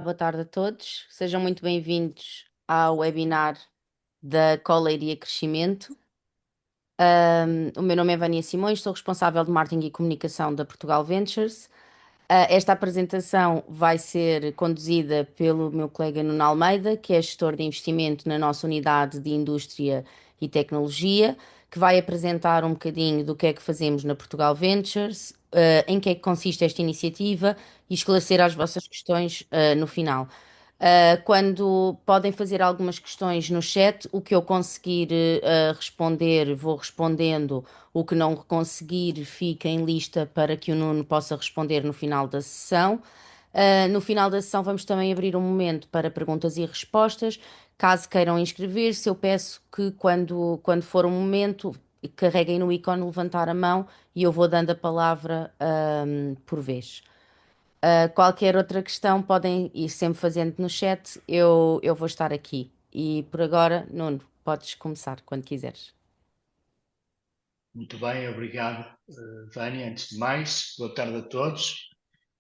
Boa tarde a todos. Sejam muito bem-vindos ao webinar da Coleiria Crescimento. O meu nome é Vânia Simões, sou responsável de marketing e comunicação da Portugal Ventures. Esta apresentação vai ser conduzida pelo meu colega Nuno Almeida, que é gestor de investimento na nossa unidade de indústria e tecnologia, que vai apresentar um bocadinho do que é que fazemos na Portugal Ventures, em que é que consiste esta iniciativa e esclarecer as vossas questões, no final. Quando podem fazer algumas questões no chat, o que eu conseguir responder, vou respondendo. O que não conseguir, fica em lista para que o Nuno possa responder no final da sessão. No final da sessão, vamos também abrir um momento para perguntas e respostas. Caso queiram inscrever-se, eu peço que quando for um momento, carreguem no ícone levantar a mão e eu vou dando a palavra, por vez. Qualquer outra questão podem ir sempre fazendo no chat, eu vou estar aqui. E por agora, Nuno, podes começar quando quiseres. Muito bem, obrigado, Vânia. Antes de mais, boa tarde a todos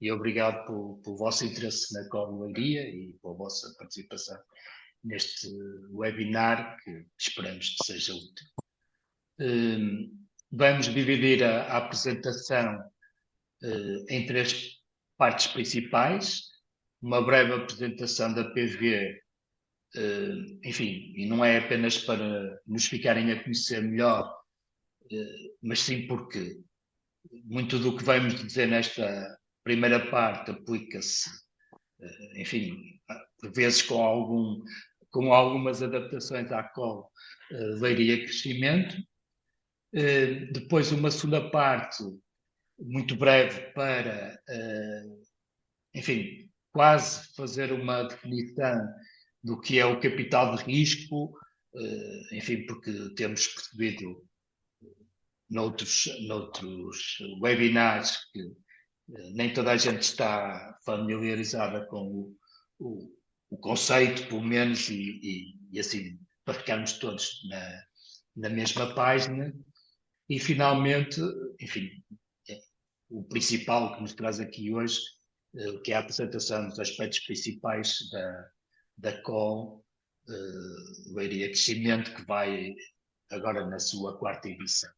e obrigado pelo vosso interesse na Coleiria e pela vossa participação neste webinar que esperamos que seja útil. Vamos dividir a apresentação em três partes principais. Uma breve apresentação da PV, enfim, e não é apenas para nos ficarem a conhecer melhor, mas sim porque muito do que vamos dizer nesta primeira parte aplica-se, enfim, por vezes com algumas adaptações à call, Leiria Crescimento. Depois uma segunda parte, muito breve, para, enfim, quase fazer uma definição do que é o capital de risco, enfim, porque temos percebido noutros webinars que nem toda a gente está familiarizada com o, o conceito, pelo menos, e assim, para ficarmos todos na mesma página. E, finalmente, enfim, é, o principal que nos traz aqui hoje, que é a apresentação dos aspectos principais da COL, Leiria Crescimento, que vai agora na sua quarta edição.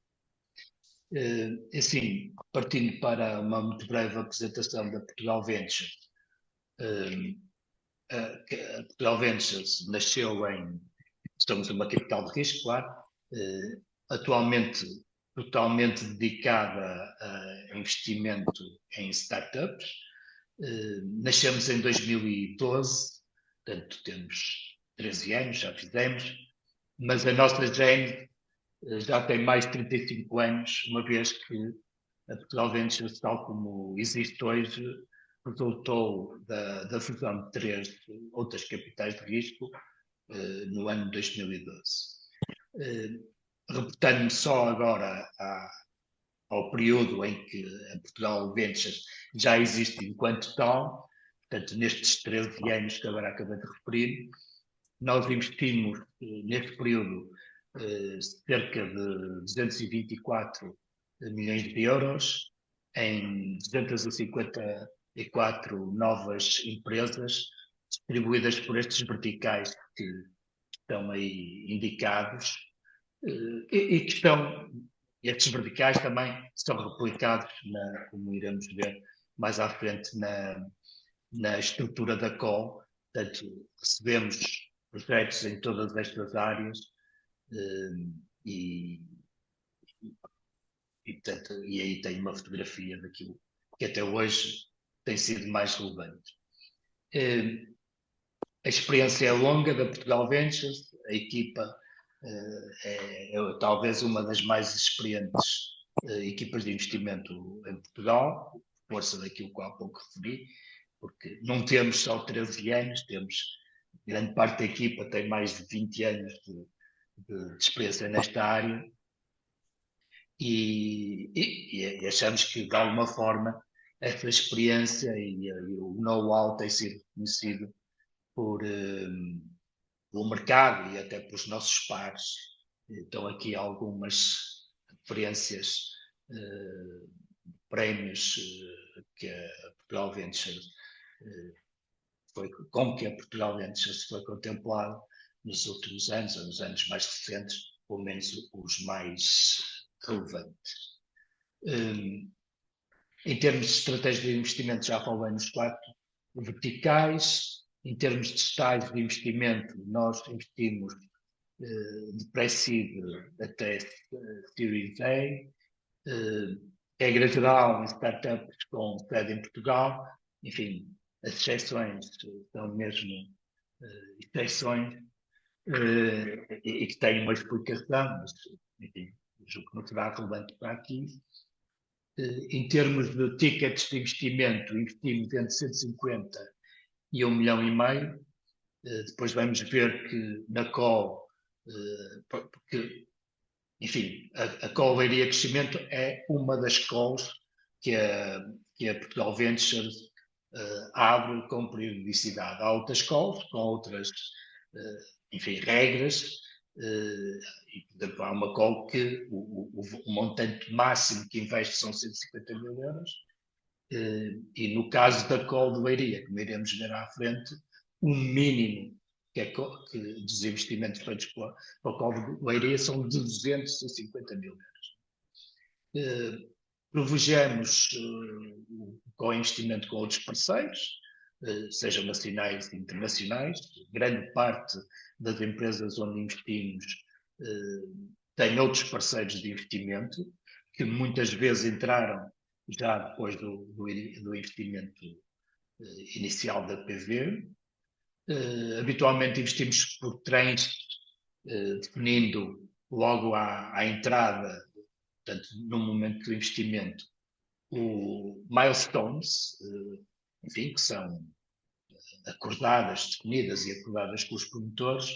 Assim, partindo para uma muito breve apresentação da Portugal Ventures, eh, a Portugal Ventures nasceu estamos numa capital de risco, claro, eh, atualmente totalmente dedicada a investimento em startups. Nascemos em 2012, portanto temos 13 anos, já fizemos, mas a nossa gene já tem mais de 35 anos, uma vez que a Portugal Ventures, tal como existe hoje, resultou da fusão de três outras capitais de risco no ano de 2012. Reportando-me só agora ao período em que a Portugal Ventures já existe enquanto tal, portanto, nestes 13 anos que agora acabei de referir, nós investimos neste período cerca de 224 milhões de euros em 254 novas empresas distribuídas por estes verticais que estão aí indicados e que estão, estes verticais também são replicados, como iremos ver mais à frente, na estrutura da COL. Portanto, recebemos projetos em todas estas áreas e, e aí tem uma fotografia daquilo que até hoje tem sido mais relevante. A experiência é longa da Portugal Ventures, a equipa é talvez uma das mais experientes equipas de investimento em Portugal, força daquilo que há pouco referi, porque não temos só 13 anos, temos grande parte da equipa tem mais de 20 anos de experiência nesta área e achamos que, de alguma forma, essa experiência e o know-how tem sido conhecido por, pelo mercado e até pelos nossos pares. Então, aqui algumas referências, prémios que a Portugal Ventures com que a Portugal Ventures foi contemplado nos últimos anos, ou nos anos mais recentes, pelo menos os mais relevantes. Em termos de estratégia de investimento, já falei nos 4 verticais. Em termos de estágio de investimento, nós investimos de pré-seed até Series A, regra geral em startups com sede em Portugal. Enfim, as exceções são mesmo exceções e que têm uma explicação, mas enfim, julgo que não será relevante para aqui. Em termos de tickets de investimento, investimos entre 150 e 1,5 milhão. Depois vamos ver que na call, porque, enfim, a call Leiria Crescimento é uma das calls que a Portugal Ventures abre com periodicidade. Há outras calls com outras, enfim, regras. E, portanto, há uma call que o montante máximo que investe são 150 mil euros. E no caso da call de Leiria, como iremos ver à frente, o mínimo que dos investimentos feitos pela call de Leiria são de 250 mil euros. Privilegiamos o co-investimento com outros parceiros, sejam nacionais e internacionais. Grande parte das empresas onde investimos tem outros parceiros de investimento que muitas vezes entraram já depois do investimento inicial da PV. Habitualmente investimos por trens, definindo logo à entrada, portanto, no momento do investimento, o milestones, enfim, que são acordadas, definidas e acordadas com os promotores,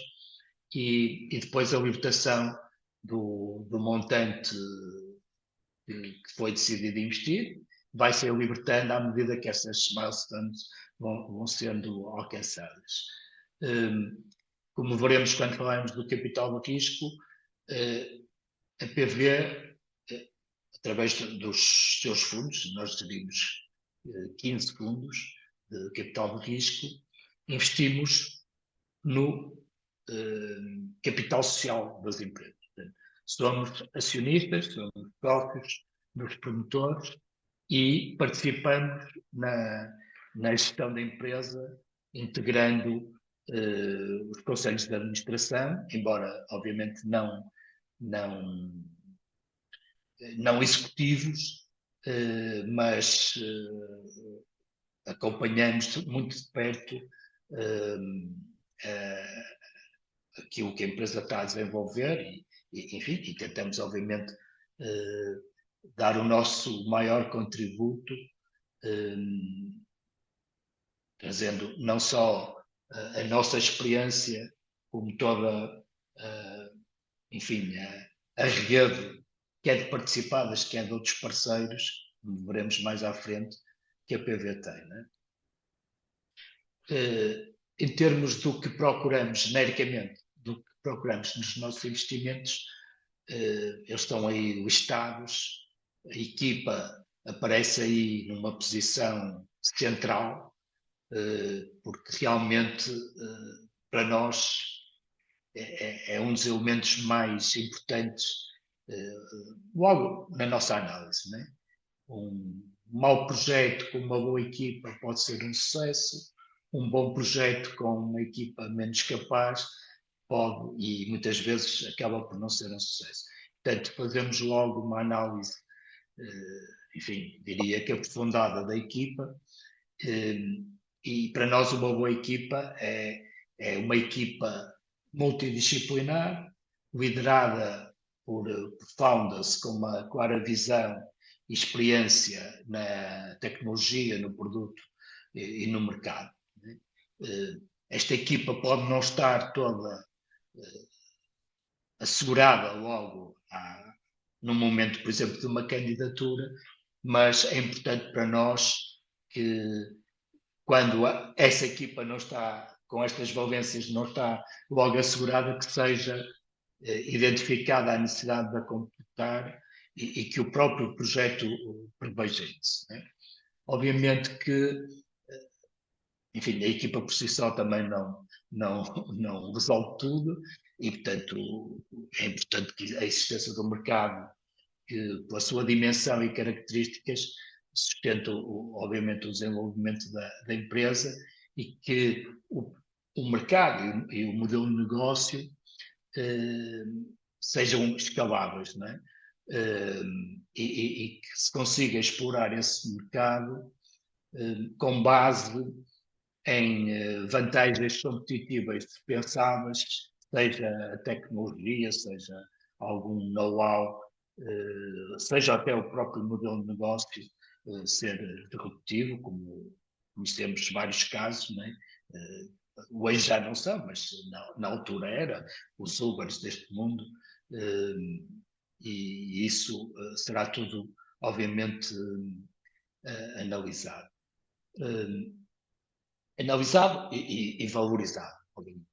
e depois a libertação do montante que foi decidido investir, vai ser libertando à medida que essas milestones vão sendo alcançadas. Como veremos quando falarmos do capital de risco, a PV, através dos seus fundos, nós gerimos 15 fundos de capital de risco, investimos no capital social das empresas. Somos acionistas, somos sócios dos promotores e participamos na gestão da empresa, integrando os conselhos de administração, embora, obviamente, não executivos, mas acompanhamos muito de perto aquilo que a empresa está a desenvolver enfim, e tentamos, obviamente, dar o nosso maior contributo, trazendo não só a nossa experiência, como toda, enfim, a rede, quer de participadas, quer de outros parceiros, como veremos mais à frente, que a PV tem. Né? Em termos do que procuramos genericamente, do que procuramos nos nossos investimentos, eles estão aí listados, a equipa aparece aí numa posição central, porque realmente para nós é um dos elementos mais importantes logo na nossa análise. Né? Um mau projeto com uma boa equipa pode ser um sucesso, um bom projeto com uma equipa menos capaz pode, e muitas vezes acaba por não ser um sucesso. Portanto, fazemos logo uma análise, enfim, diria que aprofundada da equipa, e para nós uma boa equipa é uma equipa multidisciplinar, liderada por founders com uma clara visão e experiência na tecnologia, no produto e no mercado. Esta equipa pode não estar toda assegurada logo no momento, por exemplo, de uma candidatura, mas é importante para nós que quando essa equipa não está com estas valências, não está logo assegurada, que seja identificada a necessidade de a completar e que o próprio projeto preveja isso. Né? Obviamente que enfim, a equipa por si só também não resolve tudo e, portanto, é importante que a existência do mercado, que pela sua dimensão e características, sustenta, obviamente, o desenvolvimento da empresa e que o mercado e o modelo de negócio eh, sejam escaláveis, não é? E que se consiga explorar esse mercado com base em vantagens competitivas dispensáveis, seja a tecnologia, seja algum know-how, seja até o próprio modelo de negócio ser disruptivo, como conhecemos vários casos, né? Hoje já não são, mas na altura era, os Ubers deste mundo, e isso será tudo, obviamente, analisado. Analisado e valorizado, obviamente.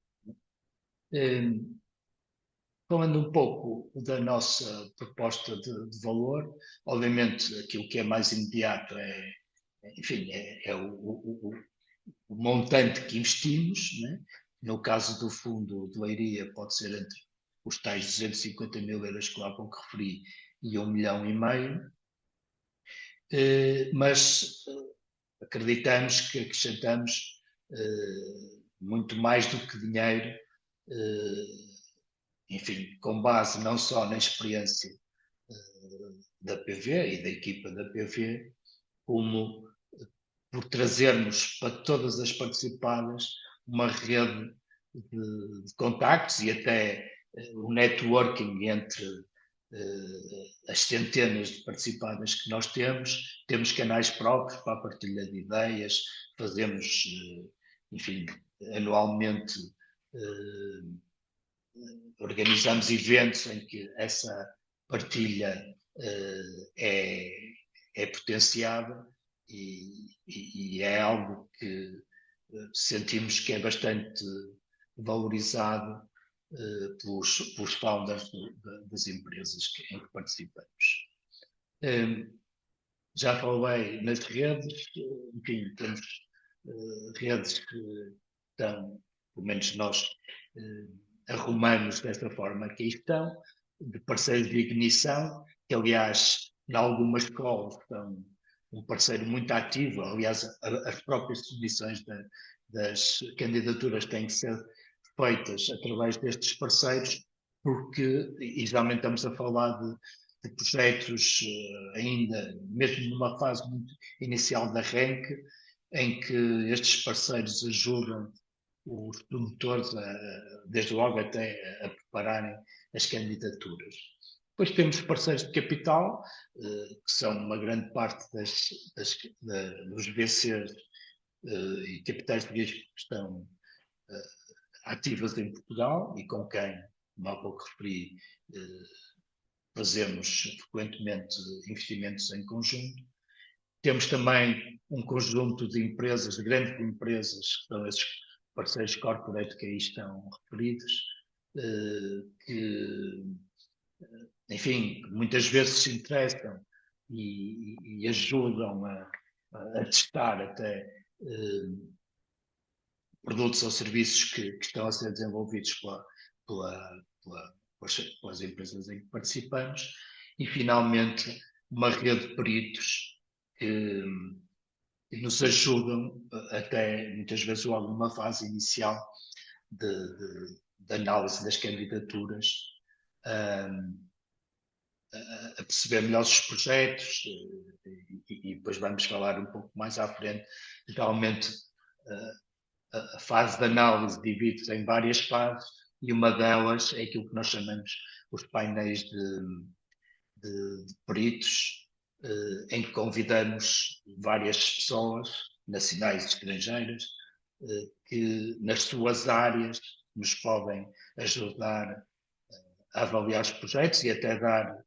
Falando um pouco da nossa proposta de valor, obviamente aquilo que é mais imediato enfim, é o montante que investimos, né? No caso do fundo de Leiria pode ser entre os tais 250 mil euros que lá há pouco referi e 1,5 milhão, mas acreditamos que acrescentamos muito mais do que dinheiro, enfim, com base não só na experiência da PV e da equipa da PV, como por trazermos para todas as participadas uma rede de contactos e até o networking entre as centenas de participadas que nós temos canais próprios para a partilha de ideias, fazemos, enfim, anualmente organizamos eventos em que essa partilha é potenciada e é algo que sentimos que é bastante valorizado pelos founders das empresas em que participamos. Já falei nas redes, enfim, temos redes que estão, pelo menos nós arrumamos desta forma que aí estão, de parceiros de ignição, que aliás, em algumas escolas são um parceiro muito ativo, aliás, as próprias submissões das candidaturas têm que ser feitas através destes parceiros, porque, e geralmente estamos a falar de projetos ainda, mesmo numa fase muito inicial de arranque, em que estes parceiros ajudam os promotores, desde logo até a prepararem as candidaturas. Depois temos parceiros de capital, que são uma grande parte dos VCs e capitais de risco que estão ativas em Portugal e com quem, como há pouco referi, fazemos frequentemente investimentos em conjunto. Temos também um conjunto de empresas, de grandes empresas, que são esses parceiros corporate que aí estão referidos, que, enfim, muitas vezes se interessam e ajudam a testar até produtos ou serviços que estão a ser desenvolvidos pelas empresas em que participamos. E, finalmente, uma rede de peritos que nos ajudam até, muitas vezes, logo numa fase inicial de análise das candidaturas, a perceber melhor os projetos e depois vamos falar um pouco mais à frente. Geralmente, a fase de análise divide-se em várias fases e uma delas é aquilo que nós chamamos os painéis de peritos, em que convidamos várias pessoas, nacionais e estrangeiras, que nas suas áreas nos podem ajudar a avaliar os projetos e até dar,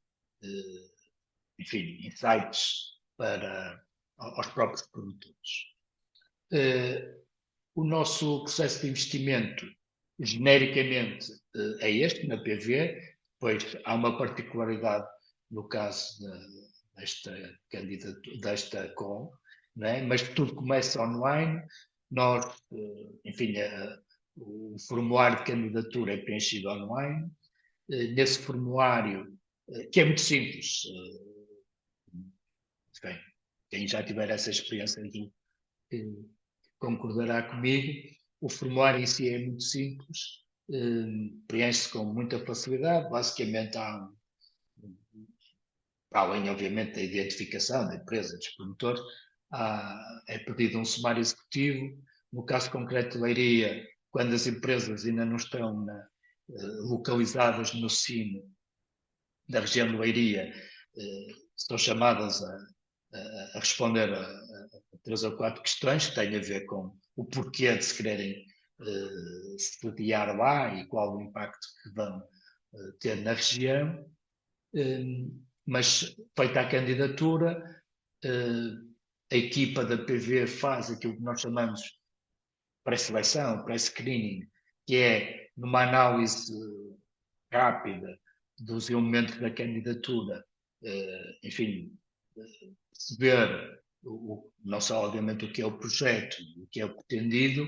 enfim, insights aos próprios produtores. O nosso processo de investimento, genericamente, é este, na PV, pois há uma particularidade no caso desta candidatura, desta call, não é? Mas tudo começa online, nós, enfim, o formulário de candidatura é preenchido online. Nesse formulário, que é muito simples, bem, quem já tiver essa experiência concordará comigo, o formulário em si é muito simples, preenche-se com muita facilidade, basicamente para além, obviamente, da identificação da empresa, dos promotores, é pedido um sumário executivo. No caso concreto de Leiria, quando as empresas ainda não estão localizadas no SIM da região de Leiria, são chamadas a responder a 3 ou 4 questões que têm a ver com o porquê de se quererem sediar lá e qual o impacto que vão ter na região. Mas feita a candidatura, a equipa da PV faz aquilo que nós chamamos pré-seleção, pré-screening, que é numa análise rápida dos elementos da candidatura, enfim, perceber não só, obviamente, o que é o projeto, o que é o pretendido,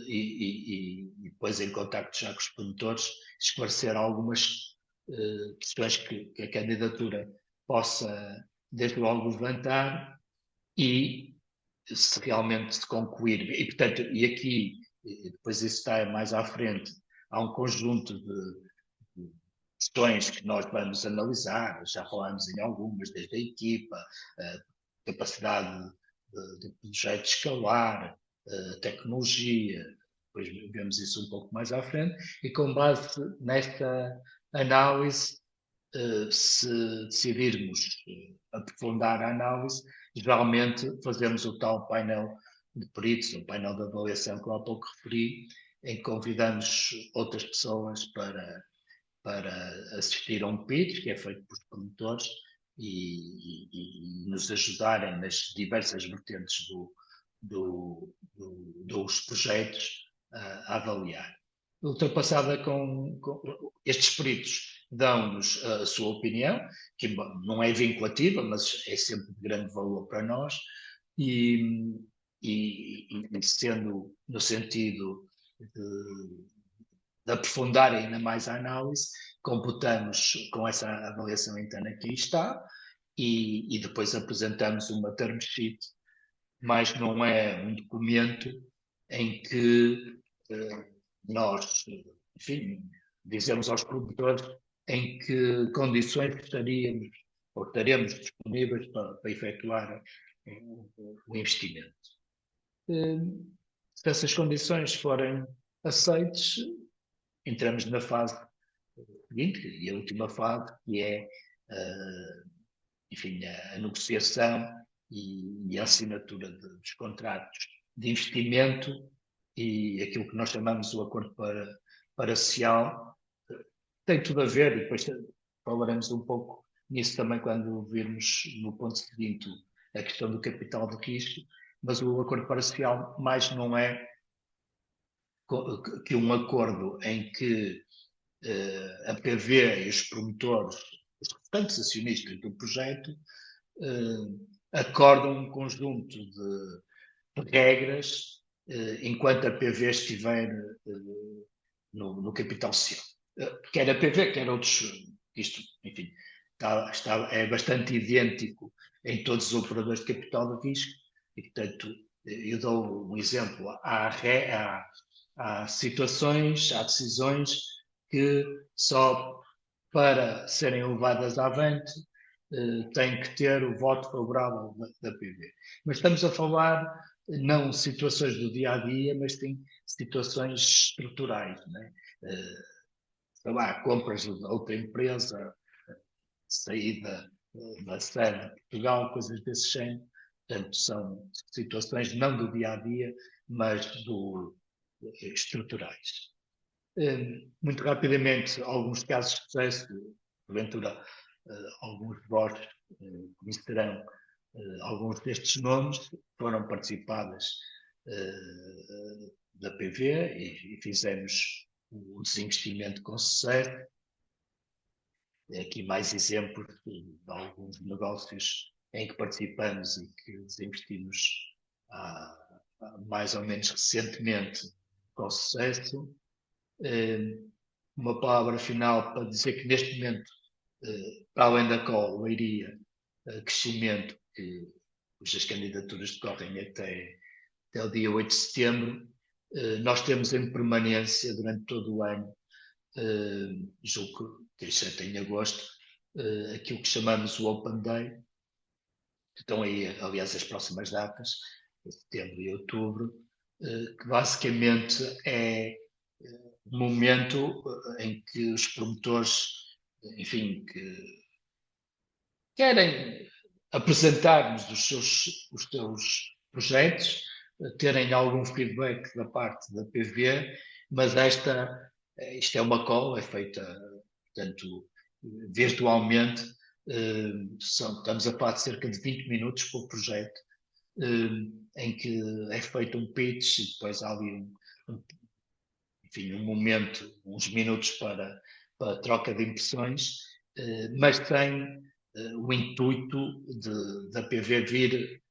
e depois, em contacto já com os promotores, esclarecer algumas questões que a candidatura possa, desde logo, levantar e se realmente se concluir. E, portanto, e aqui, depois isso está mais à frente, há um conjunto de questões que nós vamos analisar, já falámos em algumas, desde a equipa, a capacidade de projeto escalar, tecnologia, depois vemos isso um pouco mais à frente, e com base nesta análise, se decidirmos aprofundar a análise, geralmente fazemos o tal painel de peritos, o painel de avaliação que eu há pouco referi, em que convidamos outras pessoas para assistir a um pitch que é feito por promotores e nos ajudarem nas diversas vertentes dos projetos a avaliar. Ultrapassada com estes peritos dão-nos a sua opinião, que não é vinculativa, mas é sempre de grande valor para nós, e, sendo no sentido de aprofundar ainda mais a análise, computamos com essa avaliação interna que aí está e depois apresentamos uma term sheet, mas não é um documento em que nós, enfim, dizemos aos produtores em que condições estaríamos ou estaremos disponíveis para efetuar o investimento. Se essas condições forem aceites, entramos na fase seguinte e a última fase, que é, enfim, a negociação e a assinatura dos contratos de investimento e aquilo que nós chamamos o acordo para social. Tem tudo a ver, e depois falaremos um pouco nisso também quando virmos no ponto seguinte a questão do capital de risco, mas o acordo parcial mais não é que um acordo em que a PV e os promotores, os restantes acionistas do projeto, acordam um conjunto de regras enquanto a PV estiver no capital social. Quer a PV, quer outros. Isto, enfim, é bastante idêntico em todos os operadores de capital de risco e, portanto, eu dou um exemplo. Há situações, há decisões que só para serem levadas avante têm que ter o voto favorável da PV. Mas estamos a falar não situações do dia a dia, mas sim situações estruturais, né? Sei lá, compras de outra empresa, saída da sede de Portugal, coisas desse género. Portanto, são situações não do dia a dia, mas estruturais. Muito rapidamente, alguns casos de sucesso, porventura, alguns de vós conhecerão alguns destes nomes, foram participadas da PV e fizemos o desinvestimento com sucesso. Aqui mais exemplos de alguns negócios em que participamos e que desinvestimos há mais ou menos recentemente, com sucesso. Uma palavra final para dizer que neste momento, para além da call, Leiria, crescimento, cujas candidaturas decorrem até o dia 8 de setembro, nós temos em permanência durante todo o ano, julgo que exceto em agosto, aquilo que chamamos o Open Day, que estão aí, aliás, as próximas datas, setembro e outubro, que basicamente é um momento em que os promotores, enfim, que querem apresentar-nos os seus projetos, terem algum feedback da parte da PV, mas isto é uma call, é feita, portanto, virtualmente, estamos a falar de cerca de 20 minutos por projeto, em que é feito um pitch e depois há ali enfim, um momento, uns minutos para troca de impressões, mas tem o intuito da PV vir,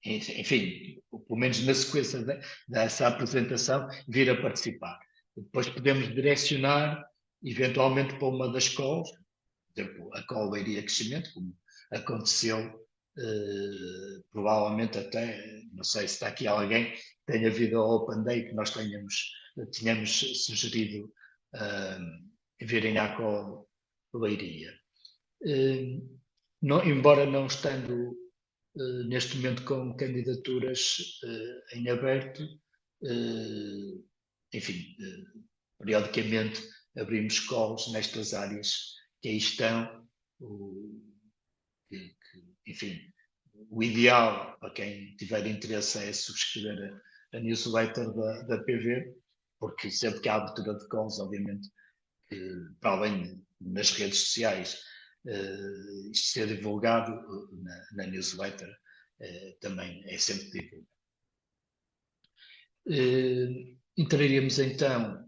enfim, pelo menos na sequência dessa apresentação, vir a participar. Depois podemos direcionar, eventualmente, para uma das calls, por exemplo, a call Leiria Crescimento, como aconteceu, provavelmente até, não sei se está aqui alguém que tenha vindo ao Open Day, que nós tínhamos sugerido virem à call Leiria. Embora não estando neste momento com candidaturas em aberto, enfim, periodicamente abrimos calls nestas áreas que aí estão, enfim, o ideal para quem tiver interesse é subscrever a newsletter da PV, porque sempre que há abertura de calls, obviamente, para além nas redes sociais, isto ser divulgado na newsletter também é sempre divulgado. Entraríamos então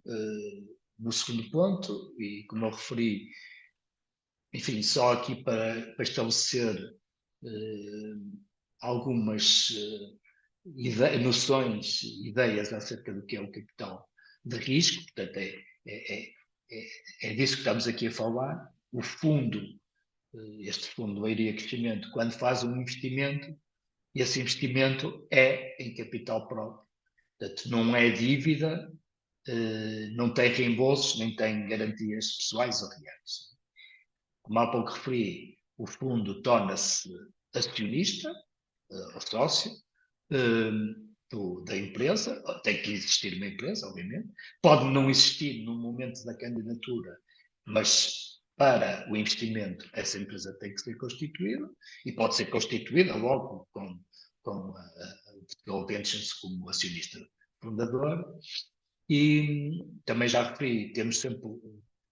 no segundo ponto, e como eu referi, enfim, só aqui para estabelecer algumas noções, ideias acerca do que é o capital de risco, portanto, é disso que estamos aqui a falar. O fundo, este fundo Leiria Crescimento, quando faz um investimento, esse investimento é em capital próprio. Portanto, não é dívida, não tem reembolsos, nem tem garantias pessoais ou reais. Como há pouco referi, o fundo torna-se acionista, ou sócio, da empresa, tem que existir uma empresa, obviamente, pode não existir no momento da candidatura, mas para o investimento essa empresa tem que ser constituída e pode ser constituída logo com a Ventures como acionista fundador. E também já referi, temos sempre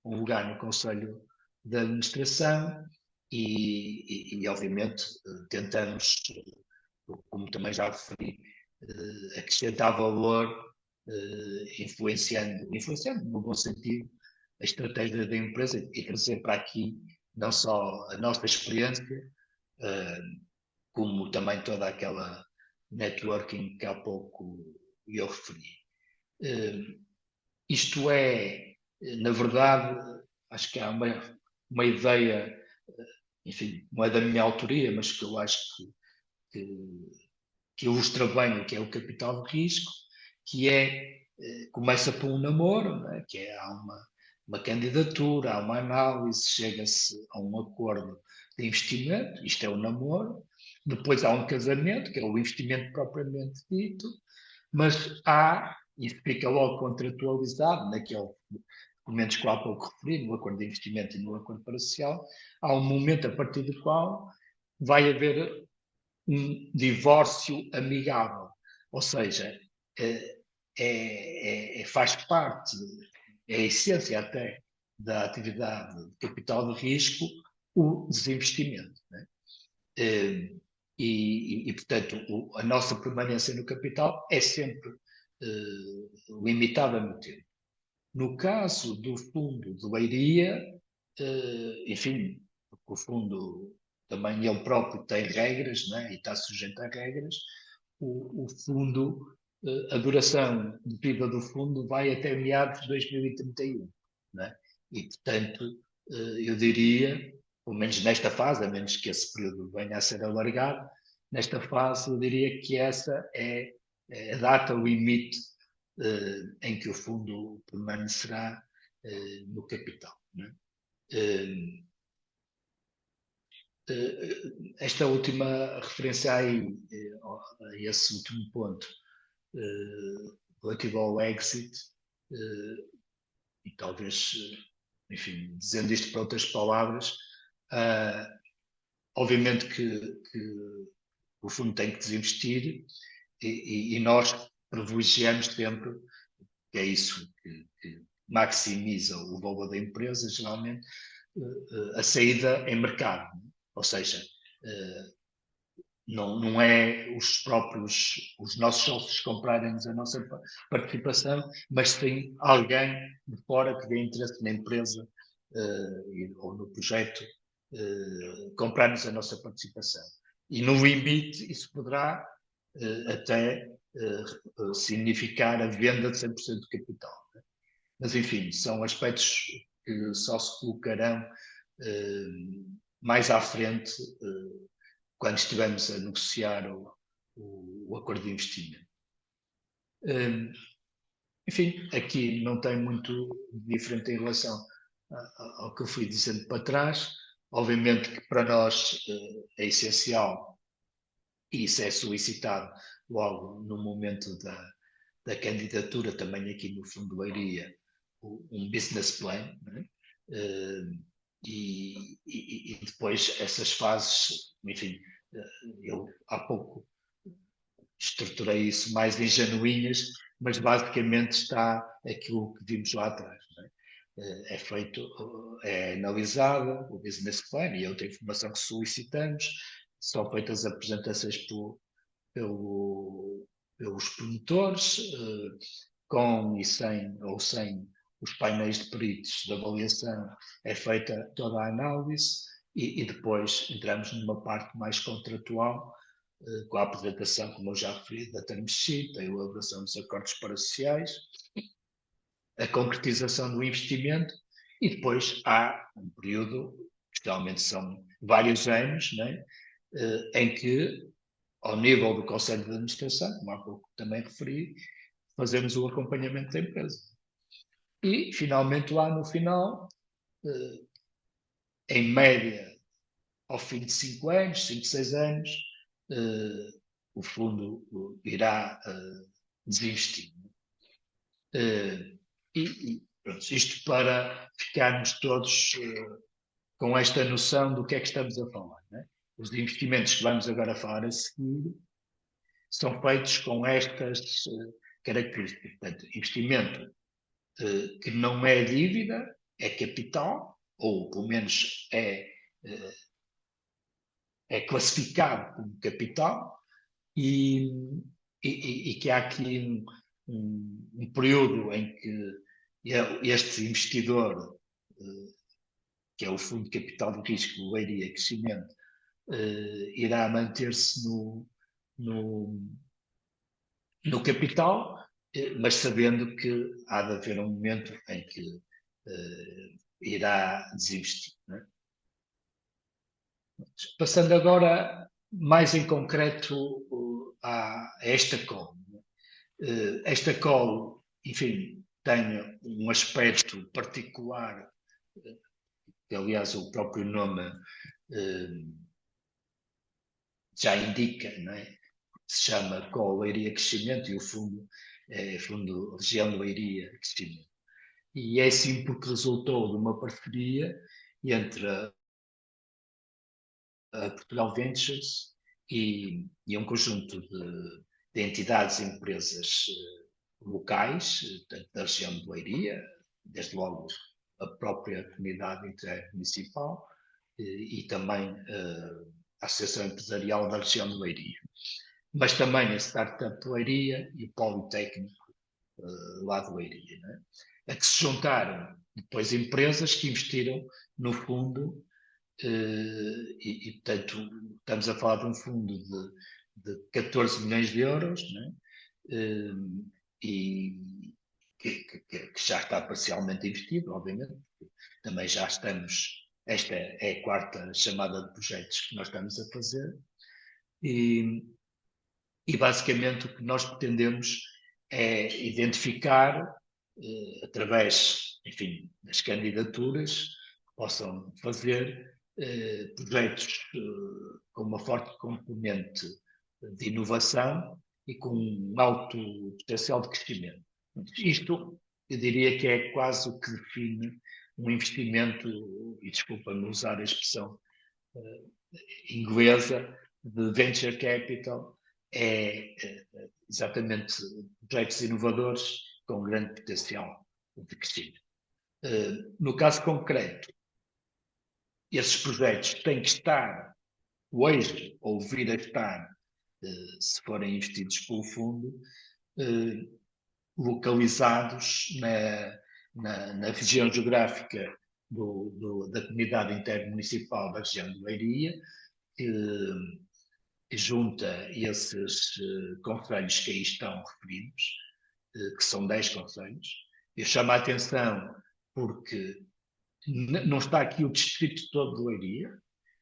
um lugar no Conselho de Administração e obviamente, tentamos, como também já referi, acrescentar valor, influenciando no bom sentido, a estratégia da empresa e trazer para aqui não só a nossa experiência, como também toda aquela networking que há pouco eu referi. Isto é, na verdade, acho que há uma ideia, enfim, não é da minha autoria, mas que eu acho que ilustra bem o que é o capital de risco, que começa por um namoro, não é? Que há uma candidatura, há uma análise, chega-se a um acordo de investimento, isto é o namoro, depois há um casamento, que é o investimento propriamente dito, mas isso fica logo contratualizado naquele documentos que há pouco referi, no acordo de investimento e no acordo parcial, há um momento a partir do qual vai haver um divórcio amigável, ou seja, faz parte, é a essência até da atividade de capital de risco, o desinvestimento. Né? Portanto, a nossa permanência no capital é sempre limitada no tempo. No caso do fundo de Leiria, enfim, porque o fundo também ele próprio tem regras, né, e está sujeito a regras, o fundo, a duração de vida do fundo vai até meados de 2031, não é? E, portanto, eu diria, pelo menos nesta fase, a menos que esse período venha a ser alargado, nesta fase eu diria que essa é a data limite em que o fundo permanecerá no capital, não é? Esta última referência aí, a esse último ponto, relativo ao exit, e talvez, enfim, dizendo isto para outras palavras, obviamente que o fundo tem que desinvestir e nós privilegiamos sempre, que é isso que maximiza o valor da empresa, geralmente, a saída em mercado. Ou seja, não é os nossos sócios comprarem-nos a nossa participação, mas sim alguém de fora que tem interesse na empresa ou no projeto comprar-nos a nossa participação. E no limite isso poderá até significar a venda de 100% do capital. Né? Mas enfim, são aspectos que só se colocarão mais à frente quando estivermos a negociar o acordo de investimento. Enfim, aqui não tem muito diferente em relação ao que eu fui dizendo para trás. Obviamente que para nós é essencial, e isso é solicitado logo no momento da candidatura, também aqui no Fundo de Leiria, um business plan, né? E depois essas fases, enfim, eu há pouco estruturei isso mais em januinhas, mas basicamente está aquilo que vimos lá atrás. Não é? É feito, é analisada o business plan e a outra informação que solicitamos, são feitas apresentações pelos promotores, com e sem, ou sem os painéis de peritos de avaliação, é feita toda a análise e depois entramos numa parte mais contratual, com a apresentação, como eu já referi, da term sheet, a elaboração dos acordos parasociais, a concretização do investimento e depois há um período, que geralmente são vários anos, né, em que, ao nível do Conselho de Administração, como há pouco também referi, fazemos o acompanhamento da empresa. E, finalmente, lá no final, em média, ao fim de 5 anos, 5, 6 anos, o fundo irá desinvestir. E pronto, isto para ficarmos todos com esta noção do que é que estamos a falar. Né? Os investimentos que vamos agora falar a seguir são feitos com estas características. Portanto, investimento que não é dívida, é capital, ou pelo menos é classificado como capital, e que há aqui um período em que este investidor, que é o Fundo de Capital de Risco, Leiria Crescimento, irá manter-se no capital, mas sabendo que há de haver um momento em que irá desinvestir. Né? Passando agora mais em concreto a esta call. Esta call, enfim, tem um aspecto particular, que aliás o próprio nome já indica, não é? Se chama Call Leiria Crescimento e o fundo é Fundo Região Leiria Crescimento. E é assim porque resultou de uma parceria entre a Portugal Ventures e um conjunto de entidades e empresas locais, tanto da região de Leiria, desde logo a própria comunidade intermunicipal e também a Associação Empresarial da região de Leiria. Mas também a Startup de Leiria e o Politécnico lá de Leiria. Né? A que se juntaram depois empresas que investiram no fundo portanto, estamos a falar de um fundo de 14 milhões de euros, né? E que já está parcialmente investido, obviamente. Também já estamos, esta é a quarta chamada de projetos que nós estamos a fazer, e basicamente o que nós pretendemos é identificar, através, enfim, das candidaturas, que possam fazer projetos com uma forte componente de inovação e com um alto potencial de crescimento. Isto, eu diria que é quase o que define um investimento, e desculpa-me usar a expressão inglesa, de venture capital, é exatamente projetos inovadores com grande potencial de crescimento. No caso concreto, esses projetos têm que estar hoje, ou vir a estar, se forem investidos pelo fundo, localizados na região geográfica da comunidade intermunicipal da região de Leiria, que junta esses concelhos que aí estão referidos, que são 10 concelhos. Eu chamo a atenção porque não está aqui o distrito todo de Leiria.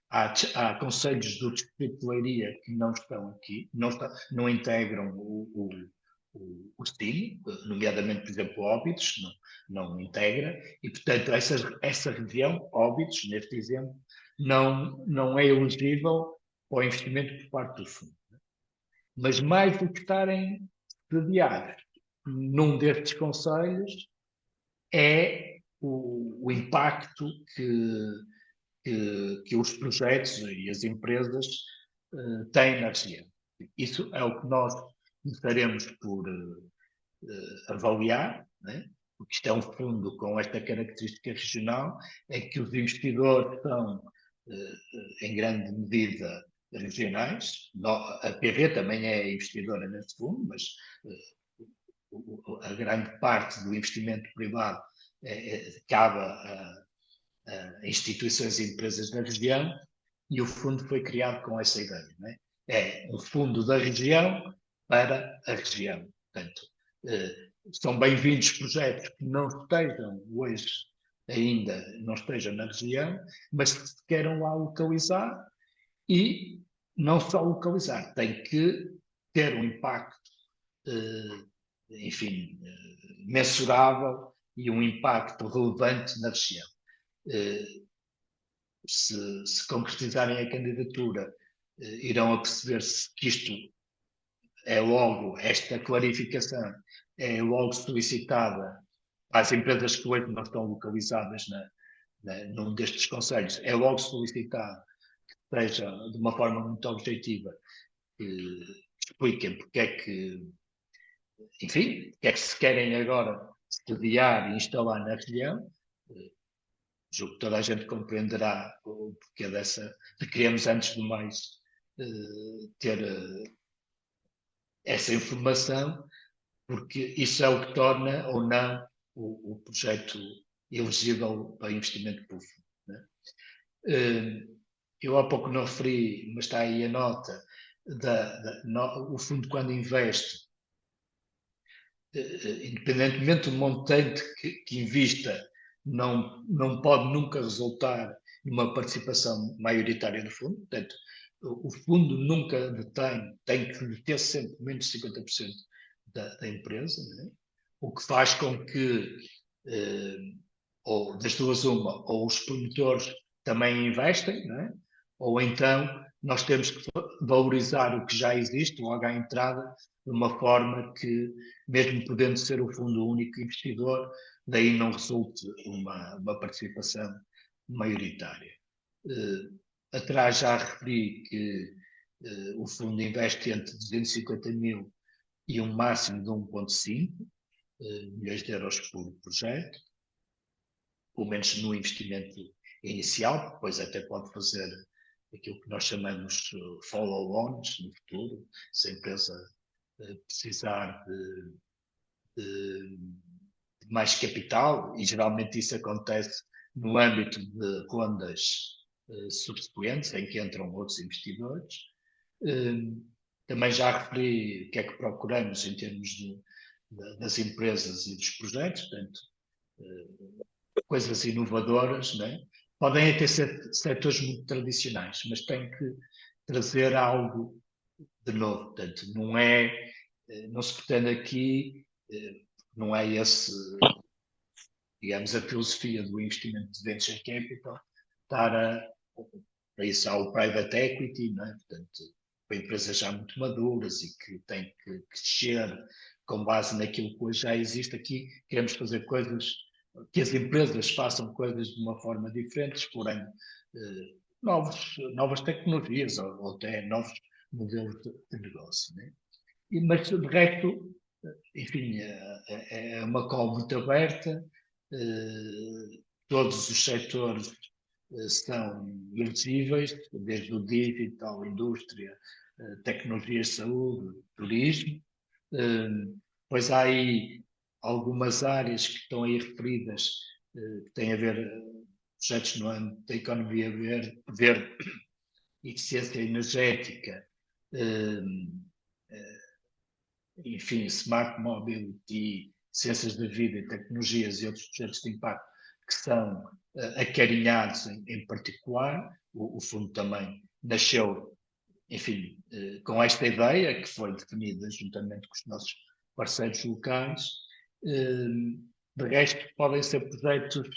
Há concelhos do distrito de Leiria que não estão aqui, não integram o STIM, nomeadamente, por exemplo, Óbidos, não integra, e, portanto, essa região, Óbidos, neste exemplo, não é elegível ao investimento por parte do fundo. Mas mais do que estarem sediados num destes conselhos é o impacto que os projetos e as empresas têm na região. Isso é o que nós começaremos por avaliar, né? Porque isto é um fundo com esta característica regional, é que os investidores são, em grande medida, regionais. A PV também é investidora nesse fundo, mas a grande parte do investimento privado cabe a instituições e empresas da região, e o fundo foi criado com essa ideia. Não é? É um fundo da região para a região. Portanto, são bem-vindos projetos que não estejam hoje ainda, não estejam na região, mas que se queiram lá localizar, e não só localizar, tem que ter um impacto, enfim, mensurável e um impacto relevante na região. Se concretizarem a candidatura, irão a perceber-se que isto é logo, esta clarificação é logo solicitada às empresas que hoje não estão localizadas num destes conselhos, é logo solicitado que seja de uma forma muito objetiva, que expliquem porque é que, enfim, porque é que se querem agora sediar e instalar na região. Julgo que toda a gente compreenderá o porquê de queremos, antes de mais, ter essa informação, porque isso é o que torna ou não o projeto elegível para investimento público. Né? Eu há pouco não referi, mas está aí a nota, o fundo quando investe, independentemente do montante que invista, não pode nunca resultar numa participação maioritária do fundo. Portanto, o fundo nunca tem que deter sempre menos de 50% da empresa, né? O que faz com que, ou das duas uma, ou os promotores também investem, né? Ou então nós temos que valorizar o que já existe logo à entrada, de uma forma que, mesmo podendo ser o fundo único investidor, daí não resulte uma participação maioritária. Atrás já referi que o fundo investe entre 250 mil e um máximo de 1,5 milhões de euros por projeto, pelo menos no investimento inicial, depois até pode fazer aquilo que nós chamamos follow-ons no futuro, se a empresa precisar de mais capital, e geralmente isso acontece no âmbito de rondas subsequentes, em que entram outros investidores. Também já referi o que é que procuramos em termos das empresas e dos projetos, portanto, coisas inovadoras, né? Podem até ser setores muito tradicionais, mas têm que trazer algo de novo. Portanto, não se pretende aqui, não é esse, digamos, a filosofia do investimento de venture capital, estar para isso há o private equity, não é? Portanto, para empresas já muito maduras e que têm que crescer com base naquilo que hoje já existe aqui, queremos fazer coisas, que as empresas façam coisas de uma forma diferente, explorando novas tecnologias ou até novos modelos de negócio. Né? Mas, de resto, enfim, é uma call muito aberta, todos os setores são elegíveis, desde o digital, indústria, tecnologias de saúde, turismo. Pois há aí algumas áreas que estão aí referidas, que têm a ver projetos no âmbito da economia verde, eficiência energética, enfim, smart mobility, ciências da vida e tecnologias e outros projetos de impacto que são acarinhados em particular. O fundo também nasceu, enfim, com esta ideia que foi definida juntamente com os nossos parceiros locais. De resto, podem ser projetos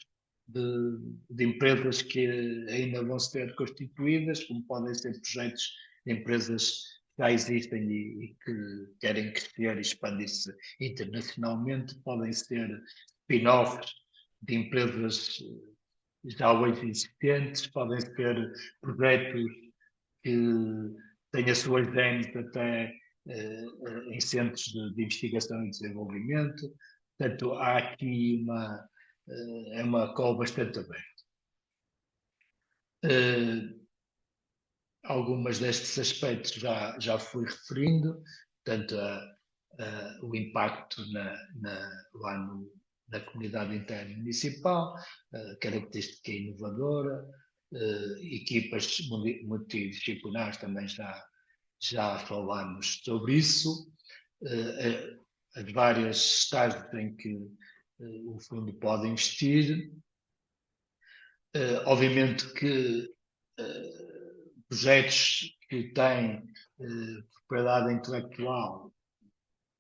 de empresas que ainda vão ser constituídas, como podem ser projetos de empresas que já existem e que querem crescer e expandir-se internacionalmente, podem ser spin-offs de empresas já hoje existentes, podem ser projetos que têm as suas genes até em centros de investigação e desenvolvimento. Portanto, há aqui é uma call bastante aberta. Algumas destes aspectos já fui referindo, portanto, o impacto lá na comunidade interna municipal, característica inovadora, equipas multidisciplinares também já falámos sobre isso, as várias estágios em que o fundo pode investir. Obviamente que projetos que têm propriedade intelectual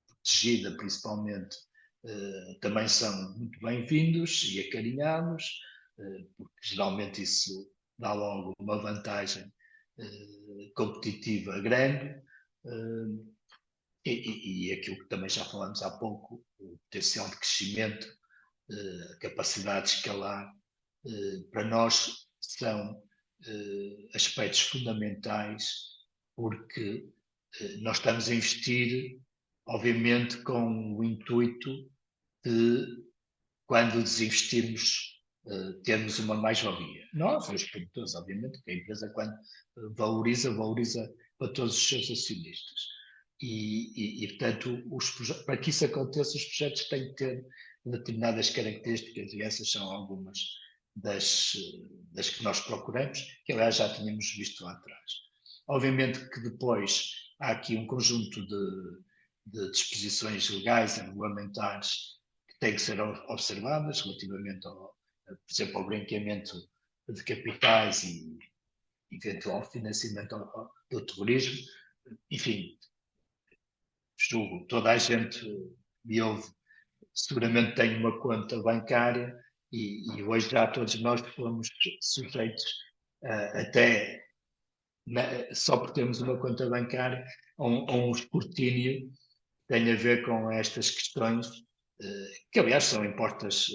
protegida, principalmente, também são muito bem-vindos e acarinhados, porque geralmente isso dá logo uma vantagem competitiva grande. E aquilo que também já falamos há pouco, o potencial de crescimento, a capacidade de escalar, para nós são aspectos fundamentais, porque nós estamos a investir, obviamente, com o intuito de, quando desinvestirmos, termos uma mais-valia. Nós, os produtores, obviamente, que a empresa, quando valoriza para todos os seus acionistas. Portanto, para que isso aconteça, os projetos têm que ter determinadas características, e essas são algumas das que nós procuramos, que aliás já tínhamos visto lá atrás. Obviamente que depois há aqui um conjunto de disposições legais e regulamentares que têm que ser observadas relativamente, por exemplo, ao branqueamento de capitais e eventual financiamento do terrorismo. Enfim, julgo, toda a gente me ouve, seguramente tem uma conta bancária e hoje já todos nós fomos sujeitos até só por termos uma conta bancária a um escrutínio que tem a ver com estas questões, que aliás são impostas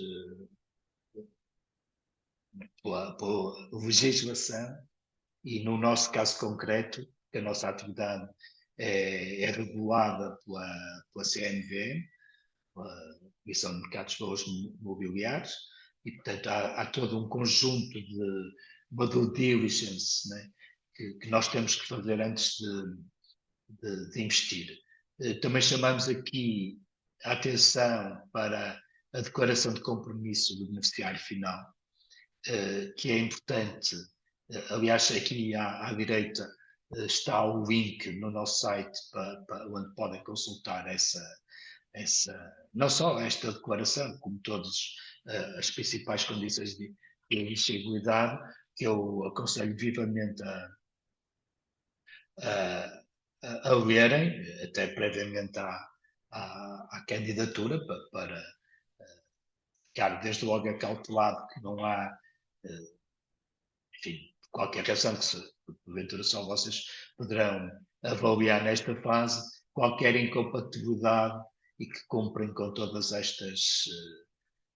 pela legislação e no nosso caso concreto, que a nossa atividade é regulada pela CNV, a Comissão de Mercados de Valores Mobiliários, e, portanto, há todo um conjunto de uma due diligence, né, que nós temos que fazer antes de investir. Também chamamos aqui a atenção para a declaração de compromisso do beneficiário final, que é importante. Aliás, aqui à direita, está o link no nosso site onde podem consultar não só esta declaração, como todas as principais condições de elegibilidade, que eu aconselho vivamente a, a lerem, até previamente à candidatura, para ficar desde logo acautelado que não há, enfim, qualquer razão que se, porventura só vocês poderão avaliar nesta fase, qualquer incompatibilidade e que cumprem com todas estas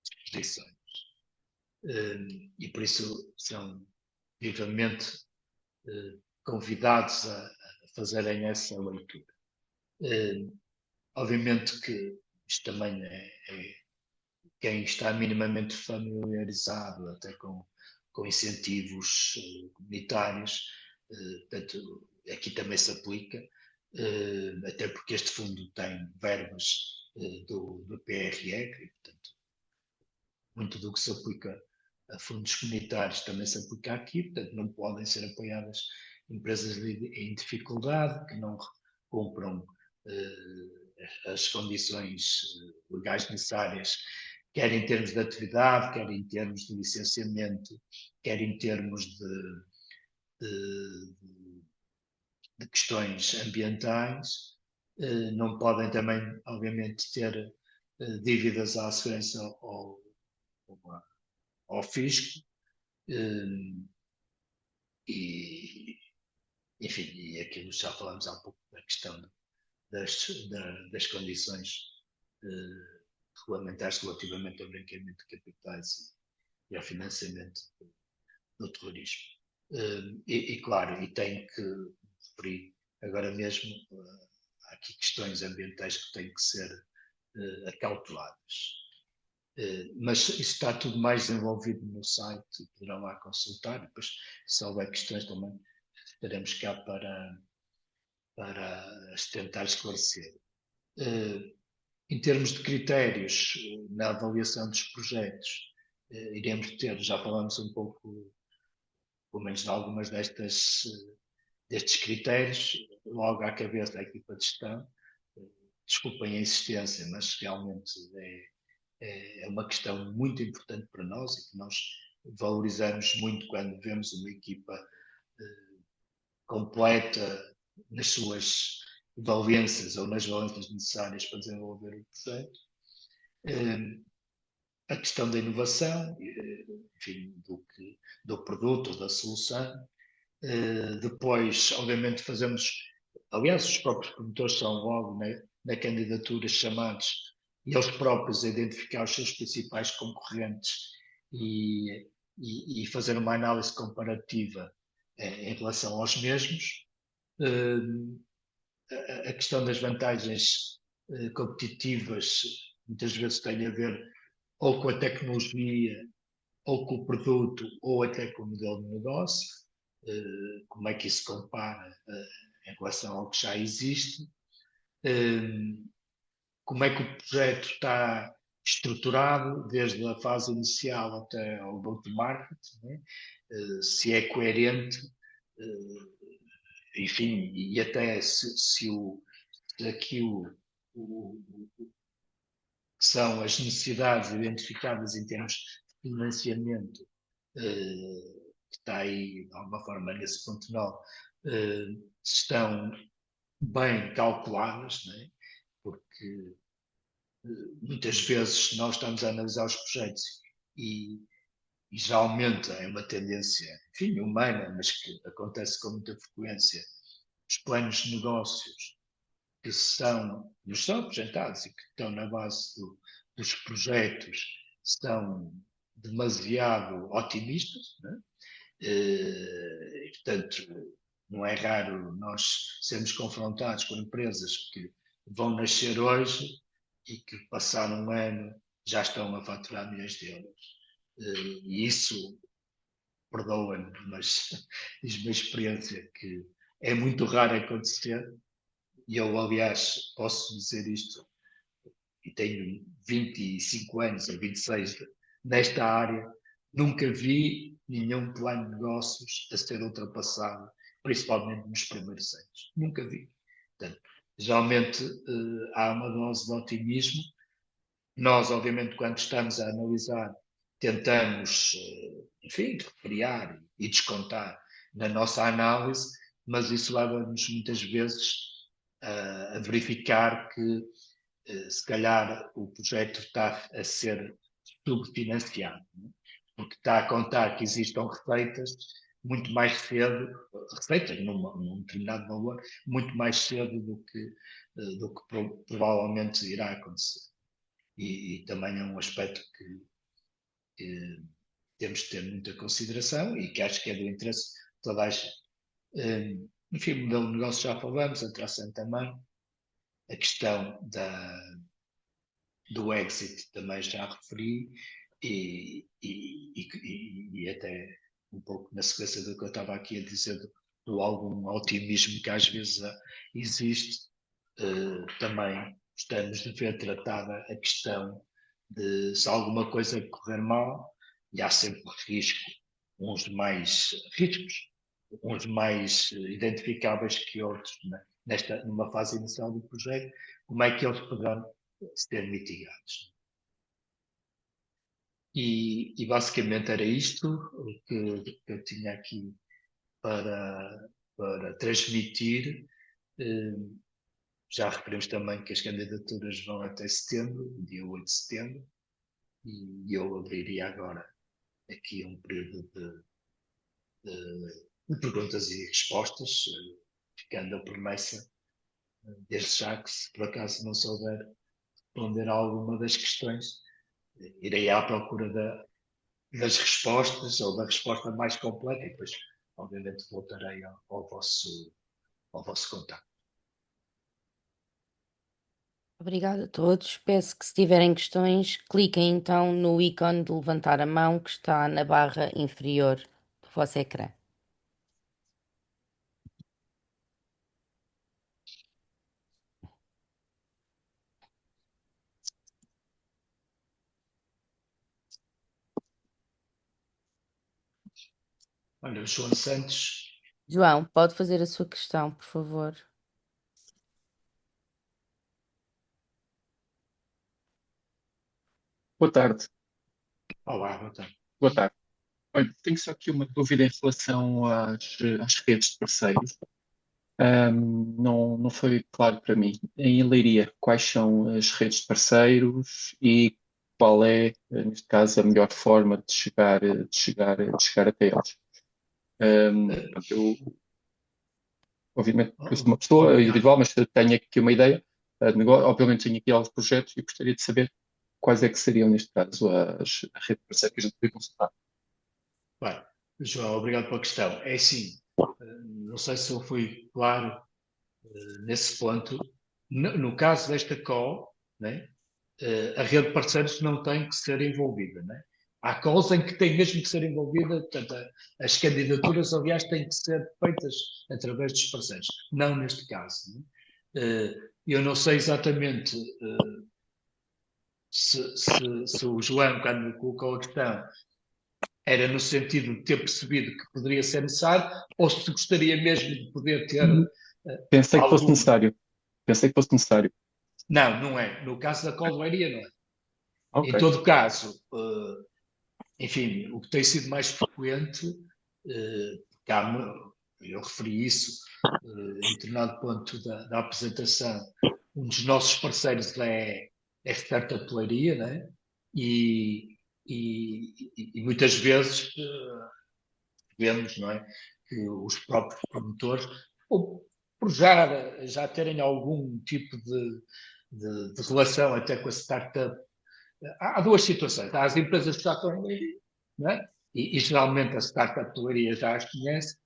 disposições. E por isso são vivamente convidados a fazerem essa leitura. Obviamente que isto também quem está minimamente familiarizado até com incentivos comunitários, portanto, aqui também se aplica, até porque este fundo tem verbas do PRR, e, portanto, muito do que se aplica a fundos comunitários também se aplica aqui, portanto, não podem ser apoiadas empresas em dificuldade, que não cumpram as condições legais necessárias, quer em termos de atividade, quer em termos de licenciamento, quer em termos de, de questões ambientais. Não podem também, obviamente, ter dívidas à segurança ao fisco. E, enfim, e aquilo já falamos há pouco da questão das condições regulamentares relativamente ao branqueamento de capitais e ao financiamento do terrorismo. Claro, e tenho que referir agora mesmo, há aqui questões ambientais que têm que ser acauteladas. Mas isso está tudo mais desenvolvido no site, poderão lá consultar, depois se houver questões também estaremos cá para as tentar esclarecer. Em termos de critérios na avaliação dos projetos, iremos ter, já falamos um pouco, pelo menos de algumas destes critérios, logo à cabeça da equipa de gestão. Desculpem a insistência, mas realmente é uma questão muito importante para nós e que nós valorizamos muito quando vemos uma equipa completa nas suas valências ou nas valências necessárias para desenvolver o projeto. A questão da inovação, enfim, do produto ou da solução. Depois, obviamente, aliás, os próprios promotores são logo na candidatura chamados e eles próprios a identificar os seus principais concorrentes e fazer uma análise comparativa em relação aos mesmos. A questão das vantagens competitivas muitas vezes tem a ver ou com a tecnologia, ou com o produto, ou até com o modelo de negócio. Como é que isso compara em relação ao que já existe? Como é que o projeto está estruturado, desde a fase inicial até ao go-to-market, né? Se é coerente, enfim, e até se aquilo que são as necessidades identificadas em termos de financiamento, que está aí de alguma forma nesse ponto 9, estão bem calculadas, né? Porque muitas vezes nós estamos a analisar os projetos e geralmente é uma tendência, enfim, humana, mas que acontece com muita frequência. Os planos de negócios que nos são apresentados e que estão na base dos projetos são demasiado otimistas, né? E, portanto, não é raro nós sermos confrontados com empresas que vão nascer hoje e que passado um ano já estão a faturar milhões de euros. E isso, perdoa-me, mas diz-me a experiência que é muito raro acontecer. E eu, aliás, posso dizer isto, e tenho 25 anos ou 26 nesta área, nunca vi nenhum plano de negócios a ser ultrapassado principalmente nos primeiros anos. Nunca vi. Portanto, geralmente há uma dose de otimismo. Nós, obviamente, quando estamos a analisar, tentamos, enfim, recriar e descontar na nossa análise, mas isso leva-nos muitas vezes a verificar que, se calhar, o projeto está a ser subfinanciado, né? Porque está a contar que existam receitas muito mais cedo, receitas num determinado valor, muito mais cedo do que provavelmente irá acontecer. E também é um aspecto que temos de ter muita consideração e que acho que é do interesse de toda a gente. Enfim, modelo de negócio já falamos, a tração também, a questão do exit também já referi, e até um pouco na sequência do que eu estava aqui a dizer, do algum otimismo que às vezes existe, também estamos de ver tratada a questão de se alguma coisa correr mal, e há sempre risco, uns mais riscos, uns mais identificáveis que outros, né? Numa fase inicial do projeto, como é que eles poderão ser mitigados. E basicamente era isto que eu tinha aqui para transmitir. Já referimos também que as candidaturas vão até setembro, dia 8 de setembro, e eu abriria agora aqui um período de perguntas e respostas, ficando a promessa, desde já que, se por acaso não souber responder a alguma das questões, irei à procura das respostas ou da resposta mais completa e depois, obviamente, voltarei ao vosso contato. Obrigada a todos. Peço que, se tiverem questões, cliquem então no ícone de levantar a mão que está na barra inferior do vosso ecrã. Olha, o João Santos. João, pode fazer a sua questão, por favor. Boa tarde. Olá, boa tarde. Boa tarde. Olha, tenho só aqui uma dúvida em relação às redes de parceiros. Não foi claro para mim. Em Leiria, quais são as redes de parceiros e qual é, neste caso, a melhor forma de chegar até eles? Portanto, obviamente, eu sou uma pessoa individual, mas tenho aqui uma ideia de negócio. Obviamente, tenho aqui alguns projetos e gostaria de saber quais é que seriam, neste caso, a rede de parceiros que a gente poderia consultar. Bem, João, obrigado pela questão. É assim, não sei se eu fui claro nesse ponto. No caso desta call, né, a rede de parceiros não tem que ser envolvida. Né? Há calls em que tem mesmo que ser envolvida, portanto, as candidaturas, aliás, têm que ser feitas através dos parceiros. Não neste caso. Né? Eu não sei exatamente se o João, quando me colocou a questão, era no sentido de ter percebido que poderia ser necessário, ou se gostaria mesmo de poder ter Pensei que fosse algum. necessário. Pensei que fosse necessário. Não, não é. No caso da Coldoaria, não é. Em Ok. todo caso, enfim, o que tem sido mais frequente, eu referi isso em determinado ponto da apresentação, um dos nossos parceiros é Startup Leiria, né? E muitas vezes vemos, não é, que os próprios promotores, ou por já terem algum tipo de relação até com a startup, há duas situações. Há as empresas que já estão em Leiria, não é? E geralmente a startup de Leiria já as conhece,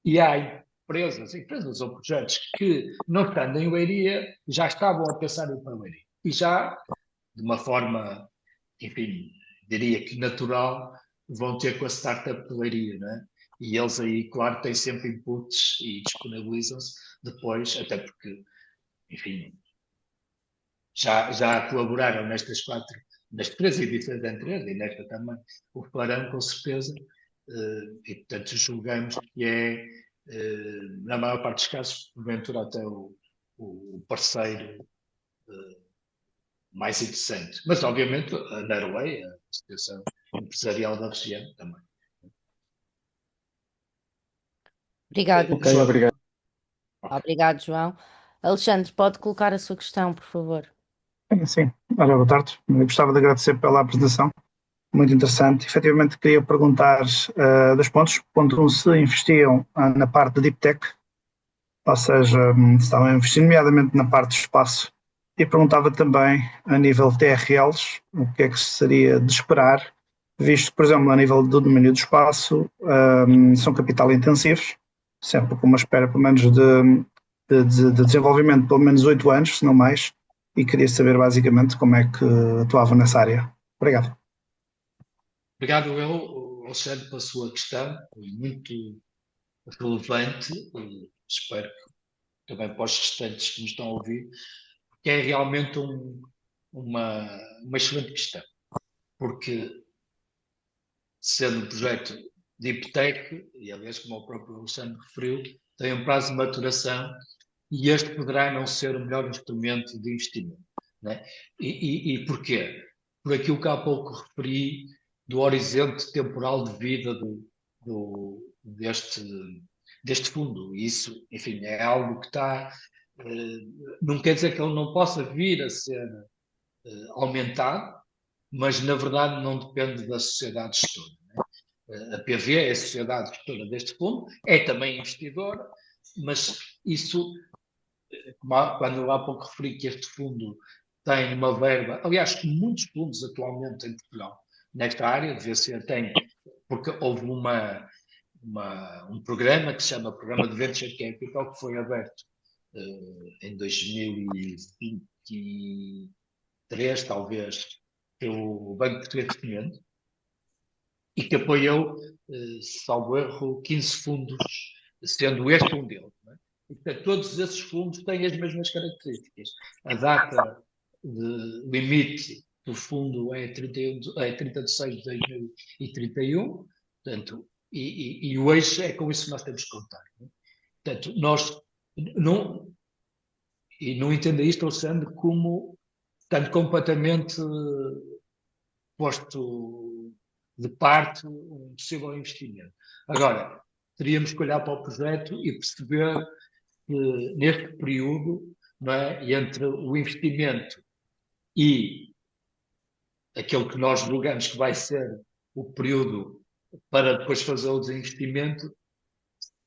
e há empresas ou projetos que, não estando em Leiria, já estavam a pensar em ir para Leiria. E já, de uma forma, enfim, diria que natural, vão ter com a startup de Leiria, não é? E eles aí, claro, têm sempre inputs e disponibilizam-se depois, até porque, enfim, já colaboraram nas três edições anteriores, e nesta também o farão, com certeza, e portanto julgamos que é na maior parte dos casos, porventura até o parceiro mais interessante. Mas, obviamente, a Norway, a Associação Empresarial da região, também. Obrigada. Ok, obrigado. Obrigado, João. Alexandre, pode colocar a sua questão, por favor. Sim, olá, boa tarde. Eu gostava de agradecer pela apresentação, muito interessante. Efetivamente, queria perguntar dois pontos. Ponto um, se investiam na parte de Deep Tech, ou seja, se estavam a investir nomeadamente na parte do espaço. E perguntava também, a nível de TRLs, o que é que seria de esperar, visto que, por exemplo, a nível do domínio do espaço, são capital intensivos, sempre com uma espera, pelo menos, de desenvolvimento de pelo menos 8 anos, se não mais, e queria saber basicamente como é que atuava nessa área. Obrigado. Obrigado, Alexandre, pela sua questão, muito relevante, e espero que também para os restantes que nos estão a ouvir, que é realmente uma excelente questão, porque sendo um projeto Deep Tech, e aliás, como o próprio Alexandre referiu, tem um prazo de maturação e este poderá não ser o melhor instrumento de investimento. Né? E porquê? Por aquilo que há pouco referi do horizonte temporal de vida deste fundo. E isso, enfim, é algo que está. Não quer dizer que ele não possa vir a ser aumentado, mas na verdade não depende da sociedade gestora. Né? A PV é a sociedade gestora deste fundo, é também investidora, mas isso, quando eu há pouco referi que este fundo tem uma verba, aliás, muitos fundos atualmente em Portugal nesta área de VC têm, porque houve um programa que se chama Programa de Venture Capital, que foi aberto em 2023, talvez, pelo Banco Português de Investimento, e que apoiou, salvo erro, 15 fundos, sendo este um deles. Não é? E, portanto, todos esses fundos têm as mesmas características. A data de limite do fundo é 30 de 6 de 2031, portanto, e hoje é com isso que nós temos que contar. Não é? Portanto, nós não entenda isto, Alexandre, como estando completamente posto de parte um possível investimento. Agora, teríamos que olhar para o projeto e perceber que neste período, não é, entre o investimento e aquele que nós julgamos que vai ser o período para depois fazer o desinvestimento,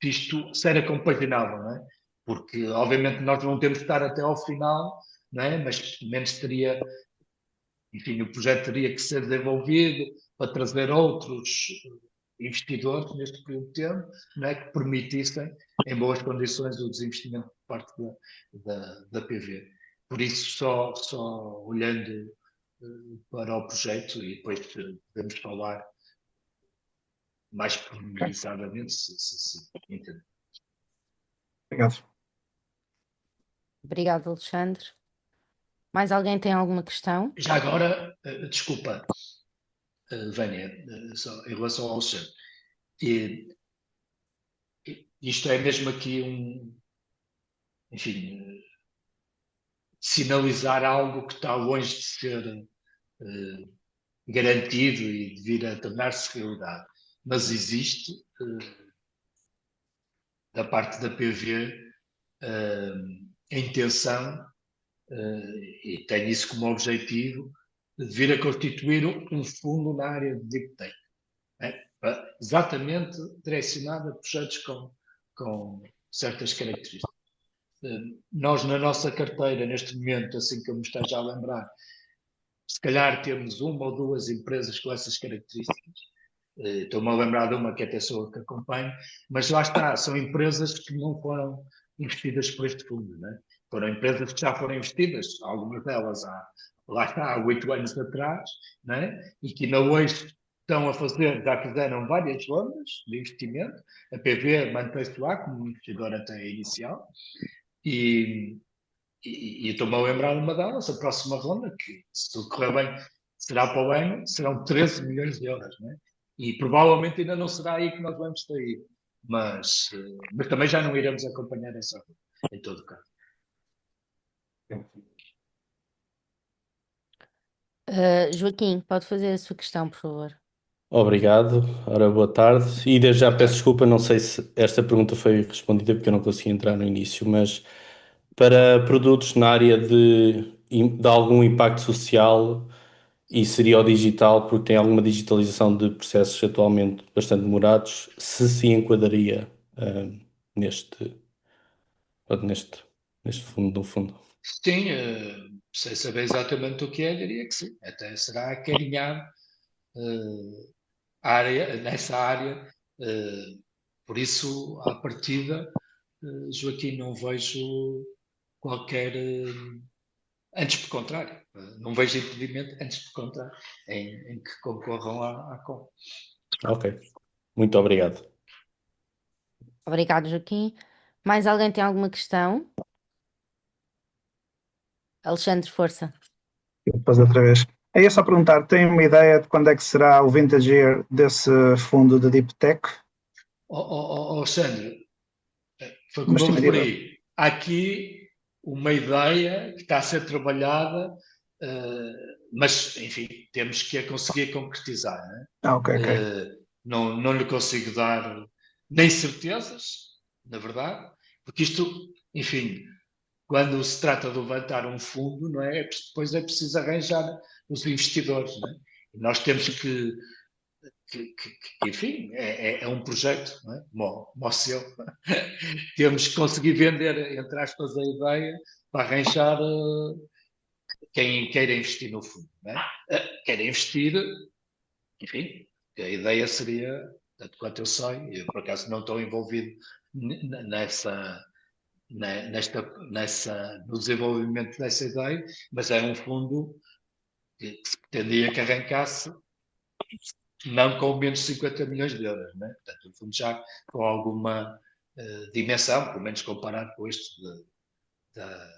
isto ser compaginável, não é? Porque, obviamente, nós não temos de estar até ao final, não é? Mas, pelo menos, teria, enfim, o projeto teria que ser desenvolvido para trazer outros investidores neste período de tempo, não é? Que permitissem, em boas condições, o desinvestimento por parte da PV. Por isso, só olhando para o projeto e depois podemos falar mais pormenorizadamente, se entender. Obrigado. Obrigado, Alexandre. Mais alguém tem alguma questão? Já agora, desculpa, Vânia, só em relação ao Alexandre. Isto é mesmo aqui enfim, sinalizar algo que está longe de ser garantido e de vir a tornar-se realidade. Mas existe, da parte da PV, a intenção, e tem isso como objetivo, de vir a constituir um fundo na área de Deep Tech. Exatamente direcionado a projetos com certas características. Nós, na nossa carteira, neste momento, assim que eu me esteja a lembrar, se calhar temos uma ou duas empresas com essas características. Estou-me a lembrar de uma que até sou a que acompanho, mas lá está, são empresas que não foram investidas por este fundo. Né? Foram empresas que já foram investidas, algumas delas lá está, há 8 anos atrás, né? E que ainda hoje estão a fazer, já fizeram várias rondas de investimento. A PV mantém-se lá como investidor até inicial. E estou-me a lembrar de uma delas, a próxima ronda, que se tudo correr bem, será para o ano, serão 13 milhões de euros. Né? E provavelmente ainda não será aí que nós vamos sair. mas também já não iremos acompanhar essa rua, em todo caso. Joaquim, pode fazer a sua questão, por favor. Obrigado. Ora, boa tarde. E desde já Boa peço tarde. desculpa, não sei se esta pergunta foi respondida porque eu não consegui entrar no início, mas para produtos na área de algum impacto social e seria o digital, porque tem alguma digitalização de processos atualmente bastante demorados, se enquadraria neste, pronto, neste fundo, no fundo. Sim, sem saber exatamente o que é, diria que sim. Até será acarinhar nessa área. Por isso, à partida, Joaquim, não vejo qualquer. Antes, pelo contrário, não vejo impedimento, antes, pelo contrário, em que concorram à COP. Ok. Muito obrigado. Obrigado, Joaquim. Mais alguém tem alguma questão? Alexandre, força. Depois outra vez. É só perguntar, tem uma ideia de quando é que será o vintage year desse fundo de Deep Tech? Sandro, foi Uma como eu estimativa. referi. Há aqui uma ideia que está a ser trabalhada, mas, enfim, temos que a conseguir concretizar. Ok, ok. Não lhe consigo dar nem certezas, na verdade, porque isto, enfim, quando se trata de levantar um fundo, não é? Depois é preciso arranjar os investidores, não é? E nós temos enfim, é um projeto, não é? Como o seu. Temos que conseguir vender, entre aspas, a ideia para arranjar quem queira investir no fundo. Não é? Queira investir, enfim, a ideia seria, tanto quanto eu sei, eu por acaso não estou envolvido no desenvolvimento dessa ideia, mas é um fundo que se pretendia que arrancasse não com menos de 50 milhões de euros, né? Portanto, um fundo já com alguma dimensão, pelo menos comparado com este da,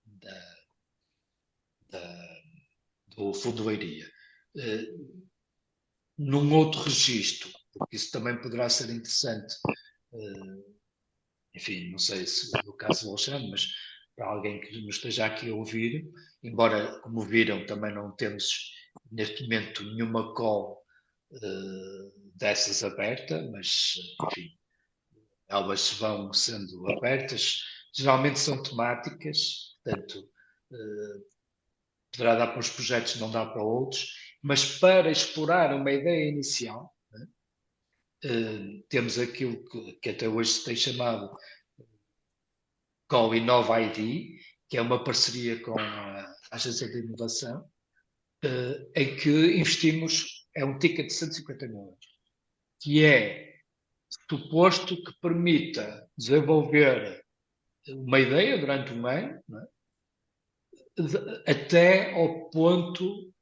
da, da, do Fundo Leiria. Num outro registro, porque isso também poderá ser interessante, enfim, não sei se no caso do Alexandre, mas para alguém que nos esteja aqui a ouvir, embora, como viram, também não temos neste momento nenhuma call dessas aberta, mas, enfim, elas vão sendo abertas, geralmente são temáticas, portanto, poderá dar para os projetos, não dá para outros, mas para explorar uma ideia inicial, né, temos aquilo que até hoje se tem chamado com Innova ID, que é uma parceria com a Agência de Inovação, em que investimos, é um ticket de 150 mil euros, que é suposto que permita desenvolver uma ideia durante um ano, não é? Até ao ponto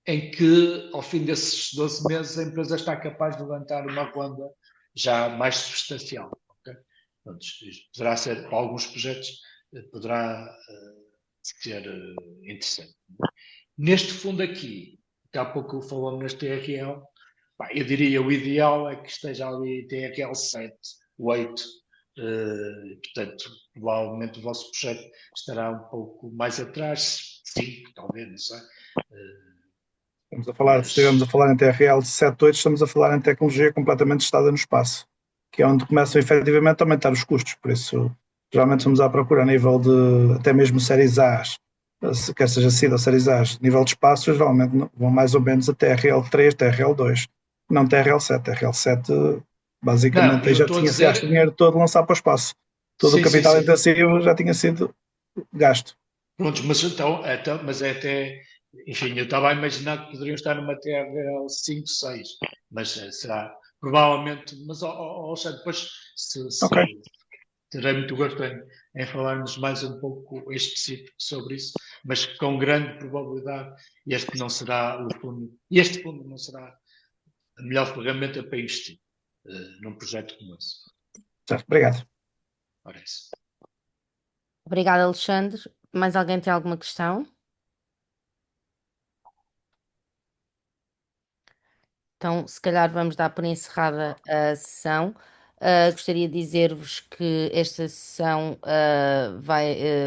em que, ao fim desses 12 meses, a empresa está capaz de levantar uma ronda já mais substancial. Okay? Portanto, poderá ser, para alguns projetos, poderá ser interessante. Neste fundo aqui, que há pouco falamos neste TRL, eu diria o ideal é que esteja ali TRL 7, 8, portanto, provavelmente o vosso projeto estará um pouco mais atrás, 5, talvez, não sei. Estamos a falar, se estivermos a falar em TRL 7.8, estamos a falar em tecnologia completamente estada no espaço, que é onde começam efetivamente a aumentar os custos. Por isso, geralmente estamos à procura a nível de até mesmo séries A, quer seja SID ou séries A, nível de espaço, geralmente vão mais ou menos a TRL3, TRL2, não TRL7. TRL7 Não, basicamente aí eu já estou a tinha-se gasto o dizer. dinheiro todo lançado para o espaço. Todo o Sim, sim, capital sim. intensivo já tinha sido gasto. Pronto, mas então, mas é até. Enfim, eu estava a imaginar que poderiam estar numa TRL 5, 6, mas será provavelmente. Mas, Alexandre, depois Ok, terei muito gosto em falarmos mais um pouco em específico sobre isso, mas com grande probabilidade este não será o fundo. Este fundo não será a melhor ferramenta para investir num projeto como esse. certo, obrigado. Parece. Obrigada, Alexandre. Mais alguém tem alguma questão? Então, se calhar vamos dar por encerrada a sessão. Gostaria de dizer-vos que esta sessão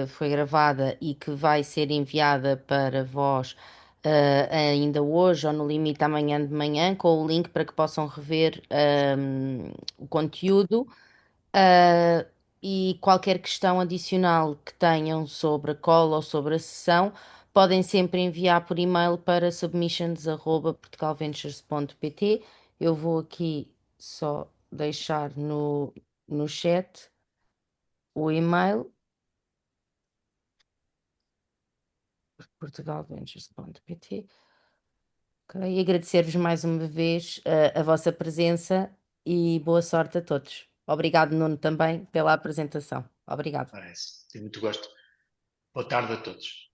foi gravada e que vai ser enviada para vós ainda hoje ou no limite amanhã de manhã, com o link para que possam rever o conteúdo. Uh, e qualquer questão adicional que tenham sobre a call ou sobre a sessão, podem sempre enviar por e-mail para submissions@portugalventures.pt. Eu vou aqui só deixar no chat o e-mail portugalventures.pt. Ok, e agradecer-vos mais uma vez a vossa presença e boa sorte a todos. Obrigado, Nuno, também pela apresentação. Obrigado. Parece. Tenho muito gosto. Boa tarde a todos.